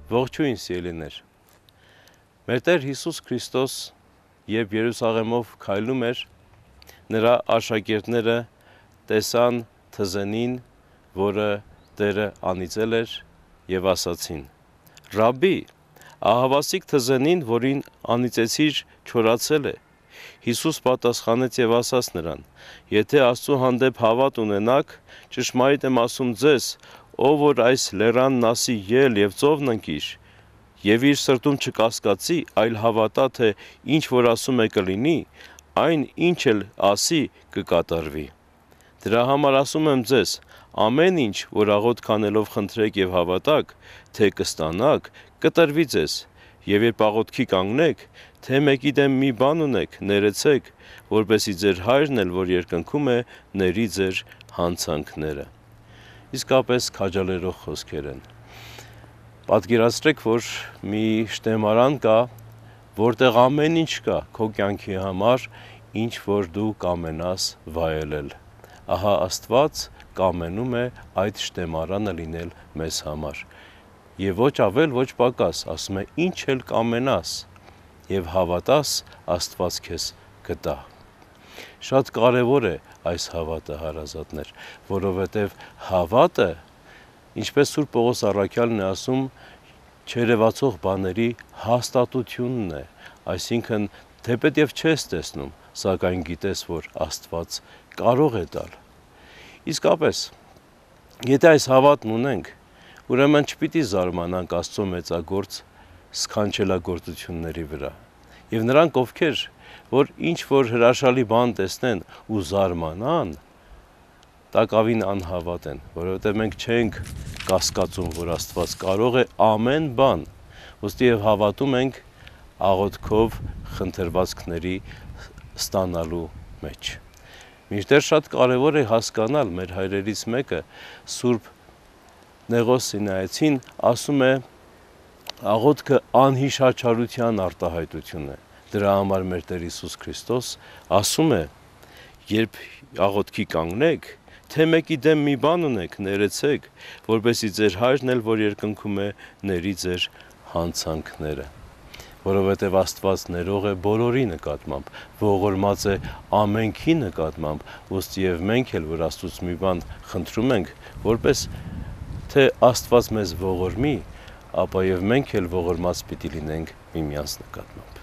Ողջույն սիրելիներ։ Մեր Տեր Հիսուս Քրիստոս երբ Երուսաղեմով քայլում էր, նրա աշակերտները տեսան թզենին, որը Տերը անիծել էր եւ ասացին. «Ռաբբի, ահավասիկ թզենին, որին անիծեցիր, չորացել է»։ Հիսուս պատասխանեց եւ ասաց նրան. «Եթե Աստծո հանդեպ հավատ ունենաք, ճշմարիտ եմ ասում ձեզ, ով որ այս լեռանն ասի ել եւ ծովն ընկիր, եւ իր սրտում չկասկածի, այլ հավատա, թե ինչ որ ասում է կլինի, այն ինչ էլ ասի կկատարվի։ Դրա համար ասում եմ ձեզ, ամեն ինչ, որ աղոթք անելով խնդրեք եւ հավատաք, թե կստանաք, կտրվի ձեզ, եւ երբ աղոթքի կանգնեք, թե մեկի դեմ մի բան ունեք, ներեցեք, որպեսզի ձեր հայրն էլ, որ երկնքում է, ների ձեր հանցանքները»։ Իսկապես քաջալերող խոսքեր են։ Պատկերացրեք, որ մի շտեմարան կա, որտեղ ամեն ինչ կա քո կյանքի համար, ինչ որ դու կամենաս վայելել։ Ահա Աստված կամենում է այդ շտեմարանը լինել մեզ համար։ Եվ ոչ ավել, ոչ պակաս, ասում է ինչ էլ կամենաս եւ հավատաս, Աստված քեզ կտա։ Շատ կարևոր է այս հավատը, հարազատներ, որովհետև հավատը, ինչպես Սուրբ Պողոս առաքյալն է ասում, չերևացող բաների հաստատությունն է, այսինքն թեպետև չես տեսնում, սակայն գիտես, որ Աստված կարող է տալ։ Իսկապես, եթե այս հավատն ունենք, ուրեմն չպիտի զարմանանք Աստծո մեծագործ սքանչելագործությունների վրա։ Եվ նրանք, ովքեր որ ինչ որ հրաշալի բան տեսնեն ու զարմանան, տակավին անհավատ են, որովհետև մենք չենք կասկածում, որ Աստված կարող է ամեն բան, ուստի եւ հավատում ենք աղոթքով խնդրվածքների ստանալու մեջ։ Մինչդեռ շատ կարևոր է հասկանալ, մեր հայրերից մեկը Սուրբ Նեղոս Սինայեցին ասում է, աղոթքը անհիշաչարության արտահայտություն է։ Դրա համար մեր Տեր Հիսուս Քրիստոս ասում է, երբ աղոթքի կանգնեք, թե մեկի դեմ մի բան ունեք, ներեցեք, որպեսզի ձեր հայրն էլ, որ երկնքում է, ների ձեր հանցանքները։ Որովհետև Աստված ներող է բոլորի նկատմամբ, ողորմած է ամենքի նկատմամբ, ուստի եւ մենք էլ, որ Աստծուց մի բան խնդրում ենք, որպես թե Աստված մեզ ողորմի, ապա եւ մենք էլ ողորմած պիտի լինենք միմյանց նկատմամբ։